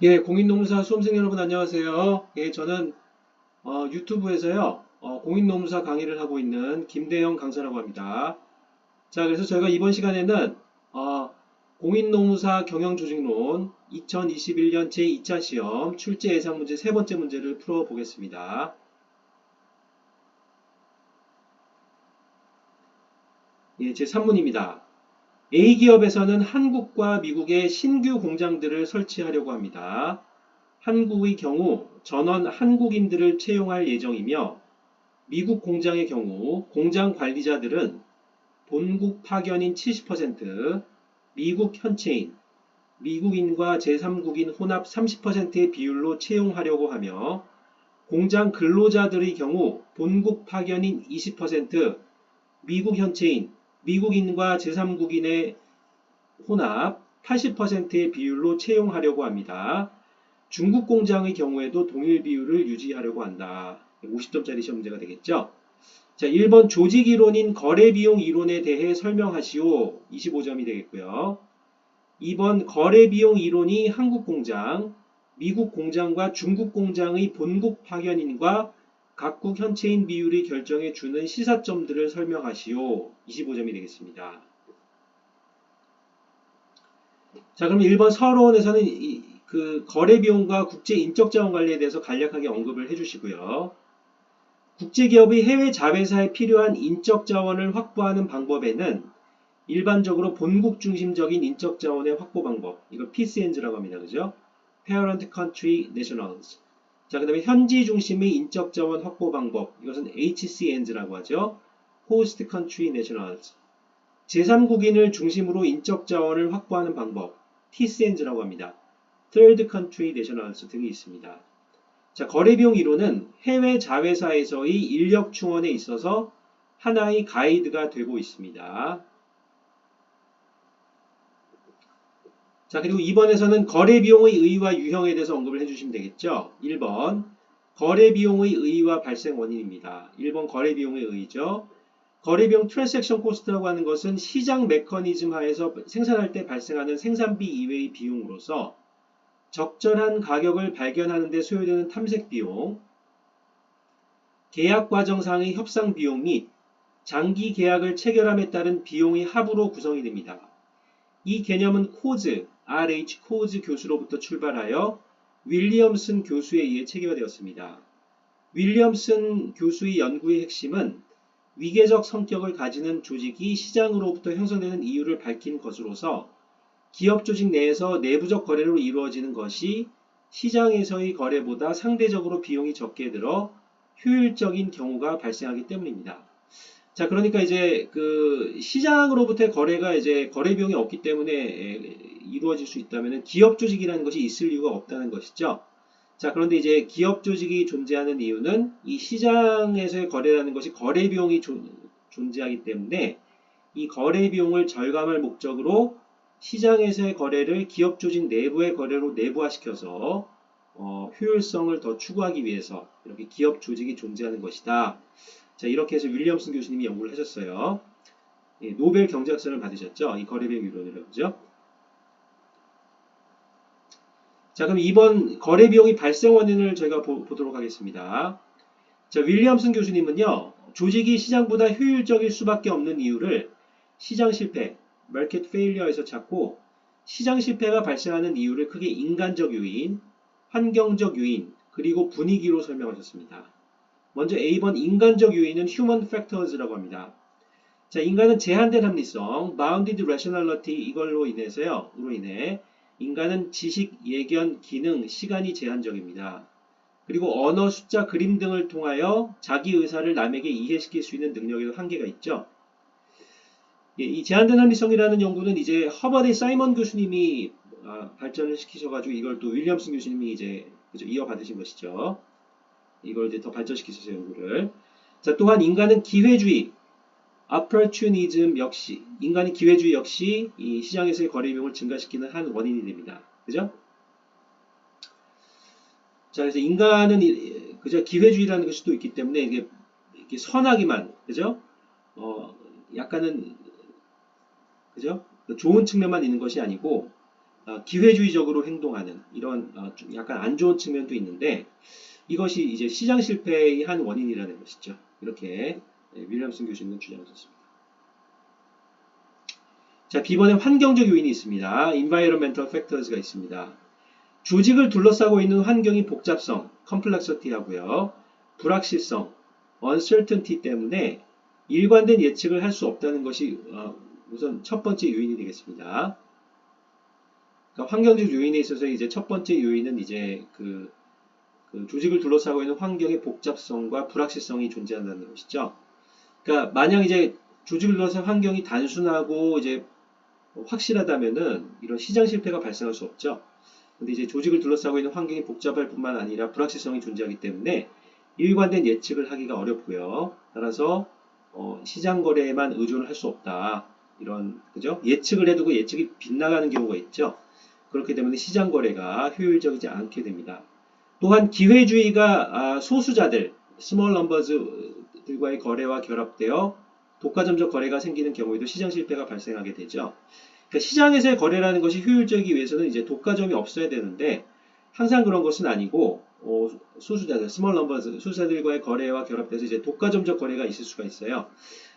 예, 공인노무사 수험생 여러분 안녕하세요. 예, 저는 유튜브에서요, 공인노무사 강의를 하고 있는 김대영 강사라고 합니다. 자, 그래서 저희가 이번 시간에는 공인노무사 경영조직론 2021년 제2차 시험 출제 예상 문제 세 번째 문제를 풀어보겠습니다. 예, 제 3문입니다. A기업에서는 한국과 미국에 신규 공장들을 설치하려고 합니다. 한국의 경우 전원 한국인들을 채용할 예정이며 미국 공장의 경우 공장 관리자들은 본국 파견인 70%, 미국 현채인, 미국인과 제3국인 혼합 30%의 비율로 채용하려고 하며 공장 근로자들의 경우 본국 파견인 20%, 미국 현채인, 미국인과 제3국인의 혼합 80%의 비율로 채용하려고 합니다. 중국 공장의 경우에도 동일 비율을 유지하려고 한다. 50점짜리 시험 문제가 되겠죠? 자, 1번 조직이론인 거래비용 이론에 대해 설명하시오. 25점이 되겠고요. 2번 거래비용 이론이 한국 공장, 미국 공장과 중국 공장의 본국 파견인과 각국 현채인 비율이 결정해 주는 시사점들을 설명하시오. 25점이 되겠습니다. 자, 그럼 1번 서론에서는 그 거래비용과 국제 인적자원 관리에 대해서 간략하게 언급을 해주시고요. 국제기업의 해외 자회사에 필요한 인적자원을 확보하는 방법에는 일반적으로 본국 중심적인 인적자원의 확보 방법, 이걸 PCN즈라고 합니다. 그죠? Parent Country Nationals. 자, 그 다음에 현지 중심의 인적자원 확보 방법, 이것은 HCN즈라고 하죠. Host Country Nationals. 제3국인을 중심으로 인적자원을 확보하는 방법, TCN즈라고 합니다. Third Country Nationals 등이 있습니다. 자, 거래비용 이론은 해외 자회사에서의 인력 충원에 있어서 하나의 가이드가 되고 있습니다. 자, 그리고 2번에서는 거래비용의 의의와 유형에 대해서 언급을 해주시면 되겠죠. 1번 거래비용의 의의와 발생 원인입니다. 1번 거래비용의 의의죠. 거래비용 트랜잭션 코스트라고 하는 것은 시장 메커니즘 하에서 생산할 때 발생하는 생산비 이외의 비용으로서 적절한 가격을 발견하는 데 소요되는 탐색 비용, 계약 과정상의 협상 비용 및 장기 계약을 체결함에 따른 비용의 합으로 구성이 됩니다. 이 개념은 코즈, RH 코즈 교수로부터 출발하여 윌리엄슨 교수에 의해 체계화되었습니다. 윌리엄슨 교수의 연구의 핵심은 위계적 성격을 가지는 조직이 시장으로부터 형성되는 이유를 밝힌 것으로서 기업 조직 내에서 내부적 거래로 이루어지는 것이 시장에서의 거래보다 상대적으로 비용이 적게 들어 효율적인 경우가 발생하기 때문입니다. 자, 그러니까 이제 그 시장으로부터의 거래가 이제 거래 비용이 없기 때문에 이루어질 수 있다면 기업 조직이라는 것이 있을 이유가 없다는 것이죠. 자, 그런데 이제 기업 조직이 존재하는 이유는 이 시장에서의 거래라는 것이 거래 비용이 존재하기 때문에 이 거래 비용을 절감할 목적으로 시장에서의 거래를 기업 조직 내부의 거래로 내부화시켜서 효율성을 더 추구하기 위해서 이렇게 기업 조직이 존재하는 것이다. 자, 이렇게 해서 윌리엄슨 교수님이 연구를 하셨어요. 예, 노벨 경제학상을 받으셨죠. 이 거래 비용 이론으로. 그죠? 자, 그럼 이번 거래 비용의 발생 원인을 저희가 보도록 하겠습니다. 자, 윌리엄슨 교수님은요, 조직이 시장보다 효율적일 수밖에 없는 이유를 시장 실패, market failure에서 찾고, 시장 실패가 발생하는 이유를 크게 인간적 요인, 환경적 요인, 그리고 분위기로 설명하셨습니다. 먼저 A번 인간적 요인은 human factors라고 합니다. 자, 인간은 제한된 합리성, bounded rationality 이걸로 인해서요, 인간은 지식, 예견, 기능, 시간이 제한적입니다. 그리고 언어, 숫자, 그림 등을 통하여 자기 의사를 남에게 이해시킬 수 있는 능력에도 한계가 있죠. 예, 이 제한된 합리성이라는 연구는 이제 허버드 사이먼 교수님이 발전을 시키셔가지고 이걸 또 윌리엄슨 교수님이 이제 그죠, 이어받으신 것이죠. 이걸 이제 더 발전시키셔서 연구를. 자, 또한 인간은 기회주의, opportunism 역시, 인간의 기회주의 역시 이 시장에서의 거래 비용을 증가시키는 한 원인이 됩니다. 그죠? 자, 그래서 인간은 그죠? 기회주의라는 것이 또 있기 때문에 이게 이렇게 선하기만, 그죠? 약간은, 그죠? 좋은 측면만 있는 것이 아니고 기회주의적으로 행동하는 이런 좀 약간 안 좋은 측면도 있는데 이것이 이제 시장 실패의 한 원인이라는 것이죠. 이렇게 윌리엄슨 교수님은 주장하셨습니다. 자, B번에 환경적 요인이 있습니다. environmental factors가 있습니다. 조직을 둘러싸고 있는 환경이 복잡성, complexity 하고요. 불확실성, uncertainty 때문에 일관된 예측을 할 수 없다는 것이 우선 첫 번째 요인이 되겠습니다. 그러니까 환경적 요인에 있어서 이제 첫 번째 요인은 이제 그 조직을 둘러싸고 있는 환경의 복잡성과 불확실성이 존재한다는 것이죠. 그러니까 만약 이제 조직을 둘러싼 환경이 단순하고 이제 확실하다면은 이런 시장 실패가 발생할 수 없죠. 근데 이제 조직을 둘러싸고 있는 환경이 복잡할 뿐만 아니라 불확실성이 존재하기 때문에 일관된 예측을 하기가 어렵고요. 따라서 시장 거래에만 의존을 할 수 없다. 이런 그죠? 예측을 해두고 예측이 빗나가는 경우가 있죠. 그렇기 때문에 시장 거래가 효율적이지 않게 됩니다. 또한 기회주의가 소수자들, 스몰 넘버즈들과의 거래와 결합되어 독과점적 거래가 생기는 경우에도 시장 실패가 발생하게 되죠. 그러니까 시장에서의 거래라는 것이 효율적이기 위해서는 이제 독과점이 없어야 되는데 항상 그런 것은 아니고 소수자들, 스몰 넘버즈, 소수자들과의 거래와 결합돼서 이제 독과점적 거래가 있을 수가 있어요.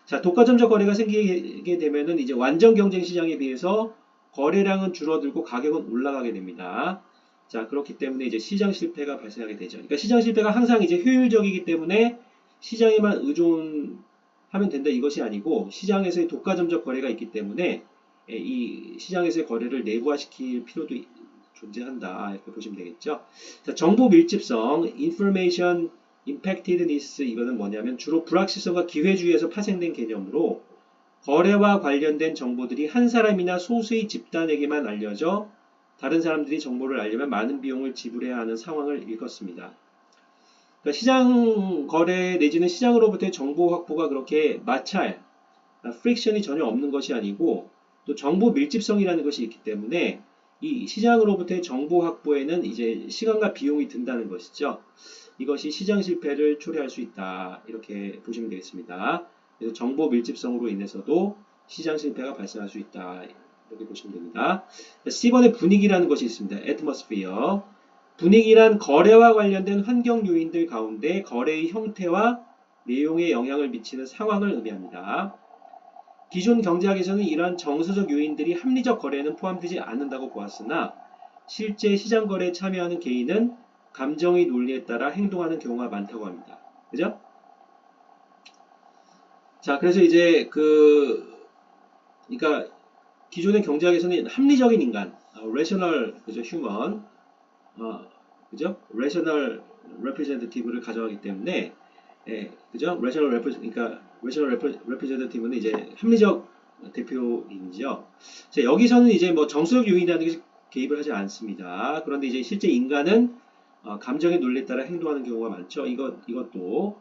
자, 독과점적 거래가 생기게 되면은 이제 완전 경쟁 시장에 비해서 거래량은 줄어들고 가격은 올라가게 됩니다. 자, 그렇기 때문에 이제 시장 실패가 발생하게 되죠. 그러니까 시장 실패가 항상 이제 효율적이기 때문에 시장에만 의존하면 된다 이것이 아니고 시장에서의 독과점적 거래가 있기 때문에 이 시장에서의 거래를 내부화시킬 필요도 존재한다 이렇게 보시면 되겠죠. 자, 정보 밀집성, information impactedness 이거는 뭐냐면 주로 불확실성과 기회주의에서 파생된 개념으로 거래와 관련된 정보들이 한 사람이나 소수의 집단에게만 알려져 다른 사람들이 정보를 알려면 많은 비용을 지불해야 하는 상황을 일컫습니다. 그러니까 시장 거래 내지는 시장으로부터의 정보 확보가 그렇게 마찰, 프릭션이 전혀 없는 것이 아니고 또 정보 밀집성이라는 것이 있기 때문에 이 시장으로부터의 정보 확보에는 이제 시간과 비용이 든다는 것이죠. 이것이 시장 실패를 초래할 수 있다. 이렇게 보시면 되겠습니다. 그래서 정보 밀집성으로 인해서도 시장 실패가 발생할 수 있다. 이렇게 보시면 됩니다. C번에 분위기라는 것이 있습니다. atmosphere. 분위기란 거래와 관련된 환경 요인들 가운데 거래의 형태와 내용에 영향을 미치는 상황을 의미합니다. 기존 경제학에서는 이러한 정서적 요인들이 합리적 거래에는 포함되지 않는다고 보았으나 실제 시장 거래에 참여하는 개인은 감정의 논리에 따라 행동하는 경우가 많다고 합니다. 그죠? 자, 그래서 이제 그러니까 기존의 경제학에서는 합리적인 인간, rational, 그죠, human, 그죠, rational representative를 가져가기 때문에, 그죠, 그러니까 rational representative는 이제 합리적 대표인이죠. 자, 여기서는 이제 뭐 정서적 요인이라는 것이 개입을 하지 않습니다. 그런데 이제 실제 인간은 감정의 논리에 따라 행동하는 경우가 많죠. 이것도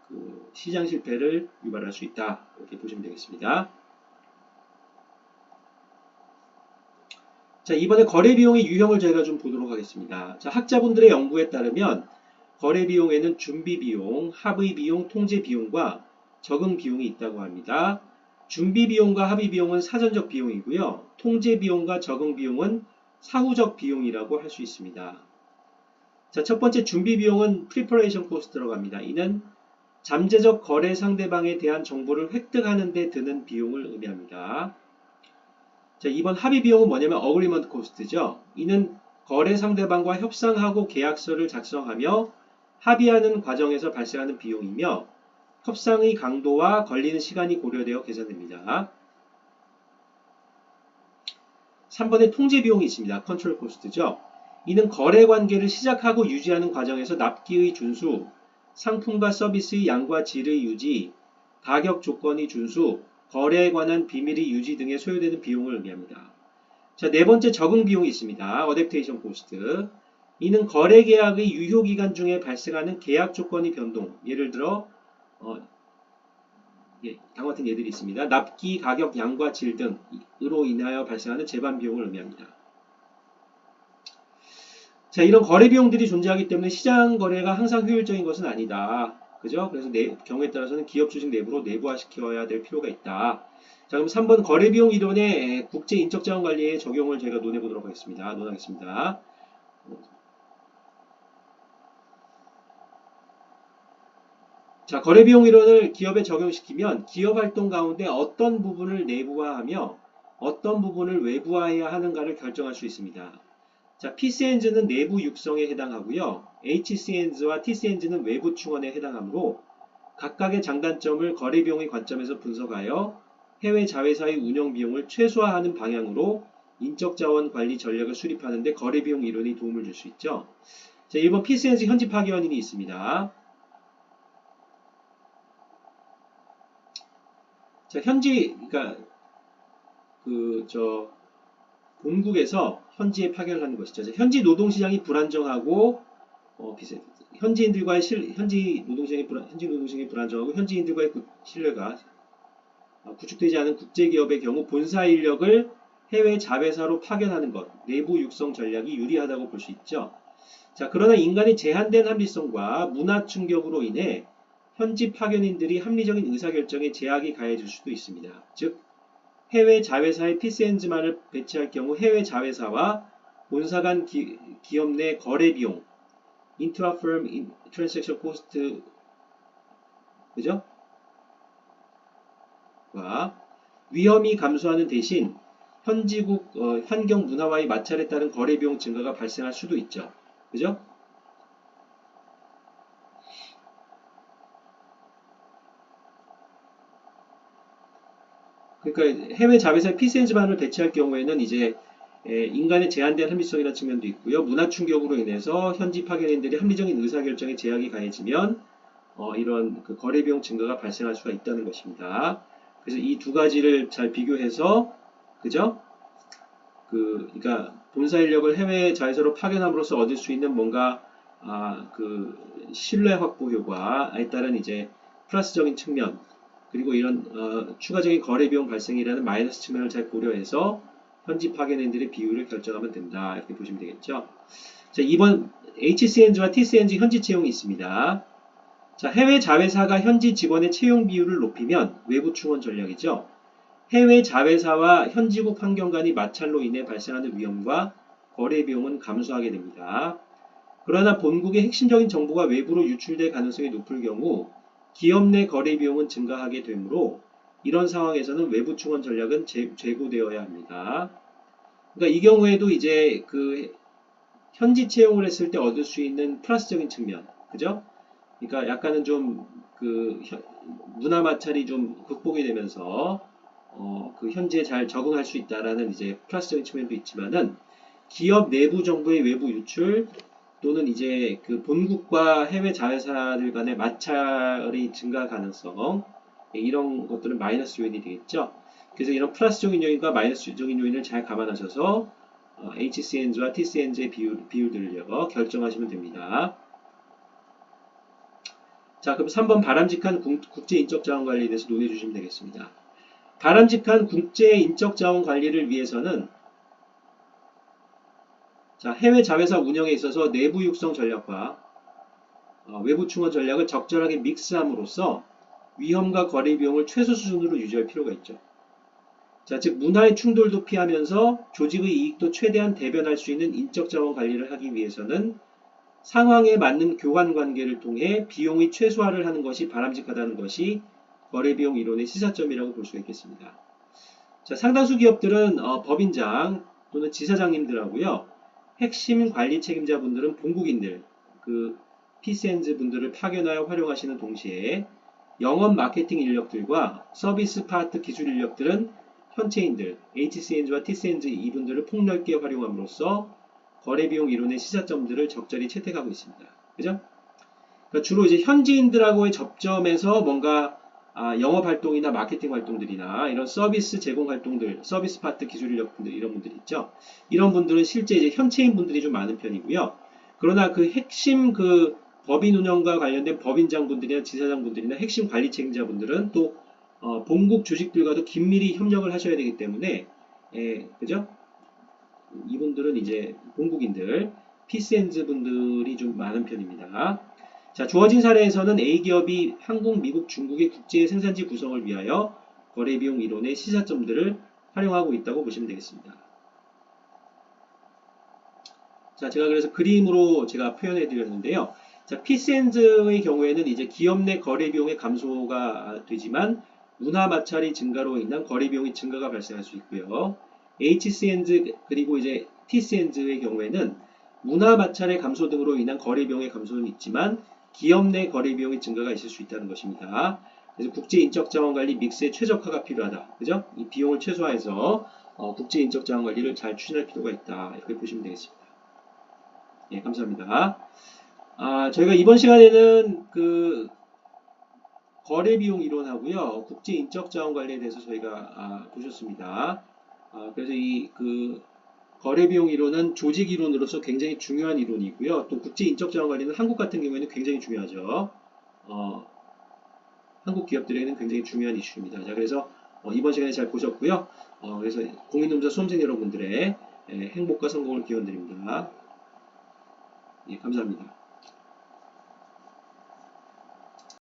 그 시장 실패를 유발할 수 있다. 이렇게 보시면 되겠습니다. 자, 이번에 거래 비용의 유형을 저희가 좀 보도록 하겠습니다. 자, 학자분들의 연구에 따르면 거래 비용에는 준비 비용, 합의 비용, 통제 비용과 적응 비용이 있다고 합니다. 준비 비용과 합의 비용은 사전적 비용이고요. 통제 비용과 적응 비용은 사후적 비용이라고 할 수 있습니다. 자, 첫 번째 준비 비용은 preparation cost라고 합니다. 이는 잠재적 거래 상대방에 대한 정보를 획득하는 데 드는 비용을 의미합니다. 자, 이번 합의 비용은 뭐냐면 agreement cost죠. 이는 거래 상대방과 협상하고 계약서를 작성하며 합의하는 과정에서 발생하는 비용이며 협상의 강도와 걸리는 시간이 고려되어 계산됩니다. 3번에 통제 비용이 있습니다. control cost죠. 이는 거래 관계를 시작하고 유지하는 과정에서 납기의 준수, 상품과 서비스의 양과 질의 유지, 가격 조건의 준수, 거래에 관한 비밀의 유지 등에 소요되는 비용을 의미합니다. 자, 네 번째 적응 비용이 있습니다. adaptation cost. 이는 거래 계약의 유효 기간 중에 발생하는 계약 조건의 변동, 예를 들어 다음과 같은 예들이 있습니다. 납기, 가격, 양과 질 등으로 인하여 발생하는 재반 비용을 의미합니다. 자, 이런 거래 비용들이 존재하기 때문에 시장 거래가 항상 효율적인 것은 아니다. 그죠? 그래서 경우에 따라서는 기업 조직 내부로 내부화시켜야 될 필요가 있다. 자, 자, 그럼 3번 거래비용 이론의 국제 인적자원 관리의 적용을 저희가 논해보도록 하겠습니다. 논하겠습니다. 자, 거래비용 이론을 기업에 적용시키면 기업 활동 가운데 어떤 부분을 내부화하며 어떤 부분을 외부화해야 하는가를 결정할 수 있습니다. 자, PCNG는 내부 육성에 해당하고요. HCNG와 TCNG는 외부 충원에 해당하므로 각각의 장단점을 거래비용의 관점에서 분석하여 해외 자회사의 운영 비용을 최소화하는 방향으로 인적자원 관리 전략을 수립하는 데 거래비용 이론이 도움을 줄 수 있죠. 자, 1번 PCNG 현지 파견인이 있습니다. 자, 그러니까 본국에서 현지에 파견을 하는 것이죠. 현지 노동시장이 불안정하고 현지 노동시장이 불안정하고 현지인들과의 신뢰가 구축되지 않은 국제기업의 경우 본사 인력을 해외 자회사로 파견하는 것, 내부 육성 전략이 유리하다고 볼 수 있죠. 자, 그러나 인간의 제한된 합리성과 문화 충격으로 인해 현지 파견인들이 합리적인 의사결정에 제약이 가해질 수도 있습니다. 즉, 해외 자회사의 PCNG만을 배치할 경우 해외 자회사와 본사 간 기업 내 거래 비용, intra-firm transaction cost, 그죠? 와 위험이 감소하는 대신 현지국 환경 문화와의 마찰에 따른 거래 비용 증가가 발생할 수도 있죠. 그죠? 그러니까 해외 자회사의 PCNG만을 배치할 경우에는 이제 인간의 제한된 합리성이라는 측면도 있고요. 문화 충격으로 인해서 현지 파견인들이 합리적인 의사결정에 제약이 가해지면 이런 그 거래 비용 증가가 발생할 수가 있다는 것입니다. 그래서 이 두 가지를 잘 비교해서 그죠? 그러니까 본사 인력을 해외 자회사로 파견함으로써 얻을 수 있는 뭔가 그 신뢰 확보 효과에 따른 이제 플러스적인 측면 그리고 이런 추가적인 거래 비용 발생이라는 마이너스 측면을 잘 고려해서 현지 파견인들의 비율을 결정하면 된다. 이렇게 보시면 되겠죠. 자, 2번 HCNG와 TCNG 현지 채용이 있습니다. 자, 해외 자회사가 현지 직원의 채용 비율을 높이면 외부 충원 전략이죠. 해외 자회사와 현지국 환경 간의 마찰로 인해 발생하는 위험과 거래 비용은 감소하게 됩니다. 그러나 본국의 핵심적인 정보가 외부로 유출될 가능성이 높을 경우 기업 내 거래 비용은 증가하게 되므로 이런 상황에서는 외부 충원 전략은 재고되어야 합니다. 그러니까 이 경우에도 이제 그 현지 채용을 했을 때 얻을 수 있는 플러스적인 측면, 그죠? 그러니까 약간은 좀 그 문화 마찰이 좀 극복이 되면서 그 현지에 잘 적응할 수 있다라는 이제 플러스적인 측면도 있지만은 기업 내부 정보의 외부 유출 또는 이제 그 본국과 해외 자회사들 간의 마찰의 증가 가능성 이런 것들은 마이너스 요인이 되겠죠. 그래서 이런 플러스적인 요인과 마이너스적인 요인을 잘 감안하셔서 HCNG와 TCNG의 비율들을 결정하시면 됩니다. 자, 그럼 3번 바람직한 국제 인적자원 관리에 대해서 논해 주시면 되겠습니다. 바람직한 국제 인적자원 관리를 위해서는 자, 해외 자회사 운영에 있어서 내부 육성 전략과 외부 충원 전략을 적절하게 믹스함으로써 위험과 거래 비용을 최소 수준으로 유지할 필요가 있죠. 자, 즉 문화의 충돌도 피하면서 조직의 이익도 최대한 대변할 수 있는 인적 자원 관리를 하기 위해서는 상황에 맞는 교환 관계를 통해 비용의 최소화를 하는 것이 바람직하다는 것이 거래 비용 이론의 시사점이라고 볼 수가 있겠습니다. 자, 상당수 기업들은 법인장 또는 지사장님들하고요. 핵심 관리 책임자분들은 본국인들, 그 PCNG 분들을 파견하여 활용하시는 동시에 영업 마케팅 인력들과 서비스 파트 기술 인력들은 현채인들, HCNG와 TCNG 이분들을 폭넓게 활용함으로써 거래비용 이론의 시사점들을 적절히 채택하고 있습니다. 그죠? 그러니까 주로 이제 현지인들하고의 접점에서 뭔가 영업 활동이나 마케팅 활동들이나 이런 서비스 제공 활동들, 서비스 파트 기술 인력분들 이런 분들 있죠. 이런 분들은 실제 이제 현채인 분들이 좀 많은 편이고요. 그러나 그 핵심 그 법인 운영과 관련된 법인장분들이나 지사장분들이나 핵심 관리 책임자분들은 또 본국 주식들과도 긴밀히 협력을 하셔야 되기 때문에 그죠? 이분들은 이제 본국인들, PCNG 분들이 좀 많은 편입니다. 자, 주어진 사례에서는 A기업이 한국, 미국, 중국의 국제 생산지 구성을 위하여 거래비용 이론의 시사점들을 활용하고 있다고 보시면 되겠습니다. 자, 제가 그래서 그림으로 제가 표현해 드렸는데요. 자, 피스앤즈의 경우에는 이제 기업 내 거래비용의 감소가 되지만 문화 마찰이 증가로 인한 거래비용의 증가가 발생할 수 있고요. HCN즈 그리고 이제 TCN즈의 경우에는 문화 마찰의 감소 등으로 인한 거래비용의 감소는 있지만 기업 내 거래비용의 증가가 있을 수 있다는 것입니다. 그래서 국제 인적 자원 관리 믹스의 최적화가 필요하다. 그죠? 이 비용을 최소화해서 국제 인적 자원 관리를 잘 추진할 필요가 있다. 이렇게 보시면 되겠습니다. 예, 감사합니다. 저희가 이번 시간에는 그 거래비용 이론하고요, 국제 인적 자원 관리에 대해서 저희가 보셨습니다. 그래서 이 그 거래비용 이론은 조직 이론으로서 굉장히 중요한 이론이고요. 또 국제 인적 자원 관리는 한국 같은 경우에는 굉장히 중요하죠. 한국 기업들에게는 굉장히 중요한 이슈입니다. 자, 그래서 이번 시간에 잘 보셨고요. 그래서 공인노무사 수험생 여러분들의 행복과 성공을 기원드립니다. 예, 감사합니다.